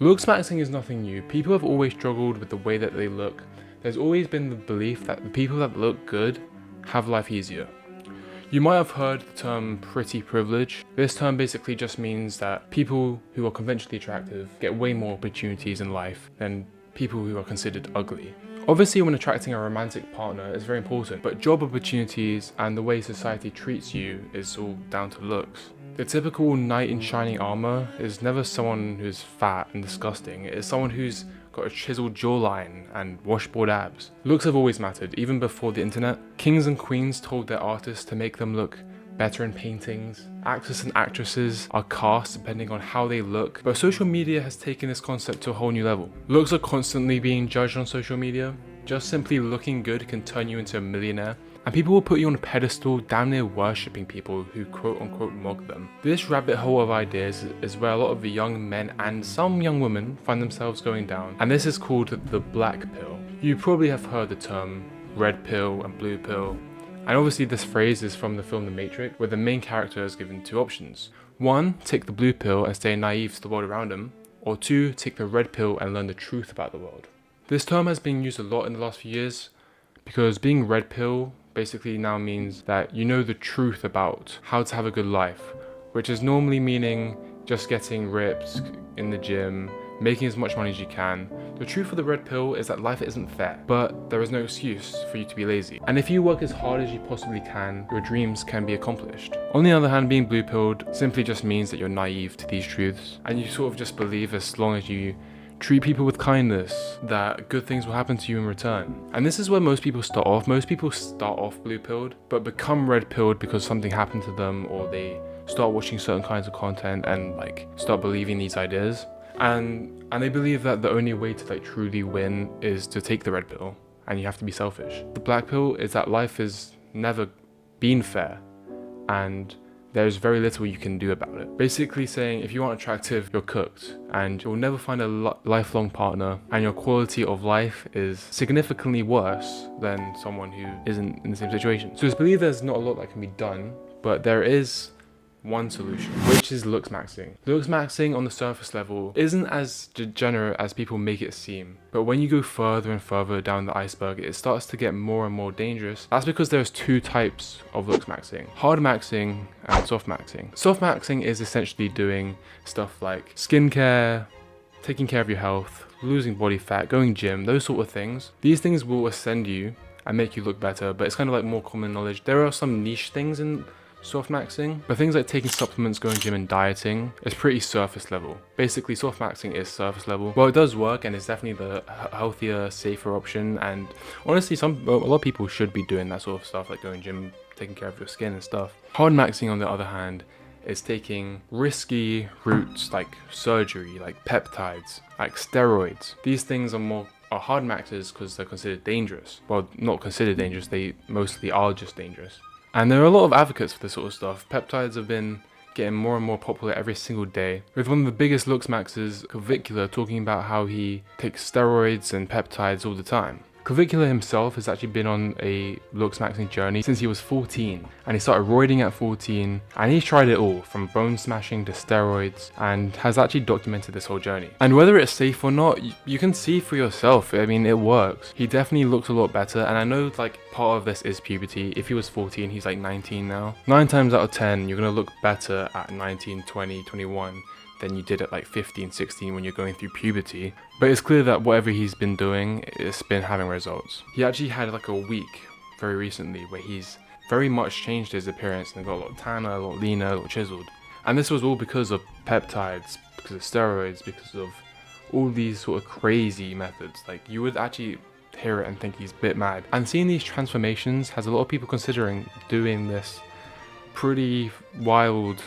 Looksmaxing is nothing new. People have always struggled with the way that they look. There's always been the belief that the people that look good have life easier. You might have heard the term pretty privilege. This term basically just means that people who are conventionally attractive get way more opportunities in life than people who are considered ugly. Obviously, when attracting a romantic partner is very important, but job opportunities and the way society treats you is all down to looks. The typical knight in shining armor is never someone who's fat and disgusting. It is someone who's got a chiseled jawline and washboard abs. Looks have always mattered, even before the internet. Kings and queens told their artists to make them look better in paintings. Actors and actresses are cast depending on how they look, but social media has taken this concept to a whole new level. Looks are constantly being judged on social media. Just simply looking good can turn you into a millionaire, and people will put you on a pedestal, damn near worshipping people who quote unquote mock them. This rabbit hole of ideas is where a lot of the young men and some young women find themselves going down, and this is called the black pill. You probably have heard the term red pill and blue pill, and obviously this phrase is from the film The Matrix, where the main character is given two options. 1, take the blue pill and stay naive to the world around him, or 2, take the red pill and learn the truth about the world. This term has been used a lot in the last few years, because being red pill basically now means that you know the truth about how to have a good life, which is normally meaning just getting ripped in the gym, making as much money as you can. The truth of the red pill is that life isn't fair, but there is no excuse for you to be lazy. And if you work as hard as you possibly can, your dreams can be accomplished. On the other hand, being blue pilled simply just means that you're naive to these truths, and you sort of just believe as long as you treat people with kindness, that good things will happen to you in return. And this is where most people start off. Most people start off blue-pilled, but become red-pilled because something happened to them, or they start watching certain kinds of content and start believing these ideas. And they believe that the only way to truly win is to take the red pill, and you have to be selfish. The black pill is that life has never been fair, and there's very little you can do about it. Basically saying if you aren't attractive, you're cooked, and you'll never find a lifelong partner, and your quality of life is significantly worse than someone who isn't in the same situation. So it's believed there's not a lot that can be done, but there is one solution, which is looksmaxing. Looksmaxing on the surface level isn't as degenerate as people make it seem, but when you go further and further down the iceberg, it starts to get more and more dangerous. That's because there's two types of looksmaxing: hard maxing and soft maxing. Soft maxing is essentially doing stuff like skincare, taking care of your health, losing body fat, going gym, those sort of things. These things will ascend you and make you look better, but it's kind of more common knowledge. There are some niche things in soft maxing, but things like taking supplements, going gym and dieting is pretty surface level. Basically, soft maxing is surface level. Well, it does work, and it's definitely the healthier, safer option, and honestly a lot of people should be doing that sort of stuff, like going gym, taking care of your skin and stuff. Hard maxing, on the other hand, is taking risky routes like surgery, like peptides, like steroids. These things are hard maxes because they're considered dangerous. Well, not considered dangerous, they mostly are just dangerous. And there are a lot of advocates for this sort of stuff. Peptides have been getting more and more popular every single day, with one of the biggest looksmaxers, Clavicular, talking about how he takes steroids and peptides all the time. Clavicular himself has actually been on a looksmaxing journey since he was 14, and he started roiding at 14, and he's tried it all, from bone smashing to steroids, and has actually documented this whole journey. And whether it's safe or not, you can see for yourself. I mean, it works. He definitely looks a lot better, and I know part of this is puberty. If he was 14, he's 19 now. 9 times out of 10, you're gonna look better at 19, 20, 21 than you did at 15, 16 when you're going through puberty. But it's clear that whatever he's been doing, it's been having results. He actually had a week very recently where he's very much changed his appearance and got a lot tanner, a lot leaner, a lot chiseled. And this was all because of peptides, because of steroids, because of all these sort of crazy methods. You would actually hear it and think he's a bit mad. And seeing these transformations has a lot of people considering doing this pretty wild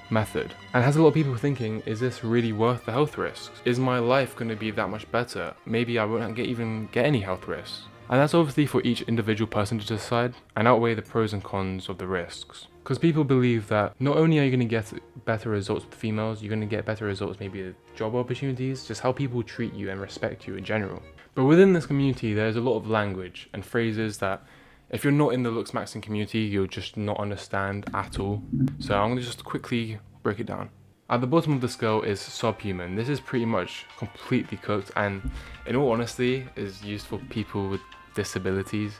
method, and has a lot of people thinking, is this really worth the health risks? Is my life going to be that much better? Maybe I won't even get any health risks. And that's obviously for each individual person to decide and outweigh the pros and cons of the risks. Because people believe that not only are you going to get better results with females, you're going to get better results maybe with job opportunities, just how people treat you and respect you in general. But within this community, there's a lot of language and phrases that if you're not in the looksmaxing community, you'll just not understand at all. So I'm going to just quickly break it down. At the bottom of the scale is subhuman. This is pretty much completely cooked, and in all honesty is used for people with disabilities.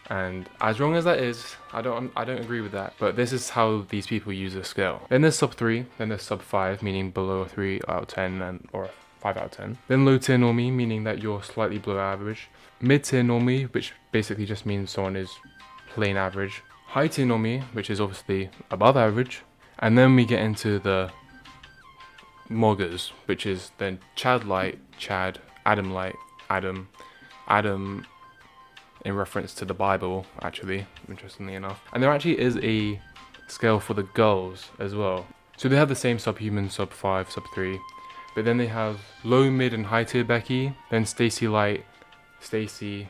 And as wrong as that is, I don't agree with that. But this is how these people use the scale. Then there's sub 3, then there's sub 5, meaning below a 3 out of 10 or a 5 out of 10. Then low tier normie, meaning that you're slightly below average. Mid tier normie, which basically just means someone is plain average. High tier normie, which is obviously above average. And then we get into the Moggers, which is then Chad Light, Chad, Adam Light, Adam in reference to the Bible, actually, interestingly enough. And there actually is a scale for the girls as well. So they have the same subhuman, sub 5, sub 3, but then they have low, mid, and high tier Becky, then Stacy Light, Stacy,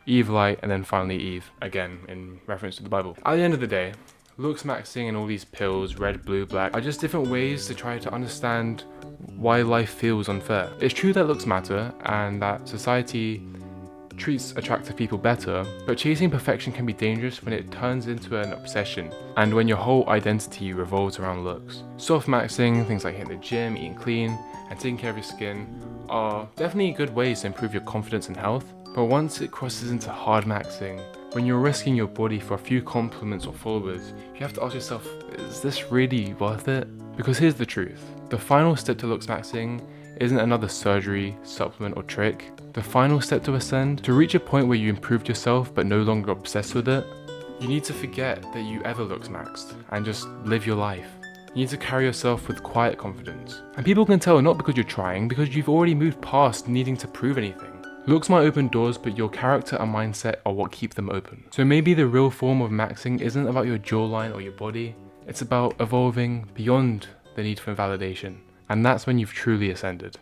Eve Light, and then finally Eve, again in reference to the Bible. At the end of the day, LooksmaxIng and all these pills, red, blue, black, are just different ways to try to understand why life feels unfair. It's true that looks matter and that society treats attractive people better, but chasing perfection can be dangerous when it turns into an obsession and when your whole identity revolves around looks. Soft-maxing, things like hitting the gym, eating clean, and taking care of your skin are definitely good ways to improve your confidence and health, but once it crosses into hard-maxing, when you're risking your body for a few compliments or followers, you have to ask yourself, is this really worth it? Because here's the truth. The final step to looksmaxing isn't another surgery, supplement, or trick. The final step to ascend, to reach a point where you improved yourself but no longer obsessed with it, you need to forget that you ever looksmaxed and just live your life. You need to carry yourself with quiet confidence. And people can tell not because you're trying, because you've already moved past needing to prove anything. Looks might open doors, but your character and mindset are what keep them open. So maybe the real form of maxing isn't about your jawline or your body, it's about evolving beyond the need for validation. And that's when you've truly ascended.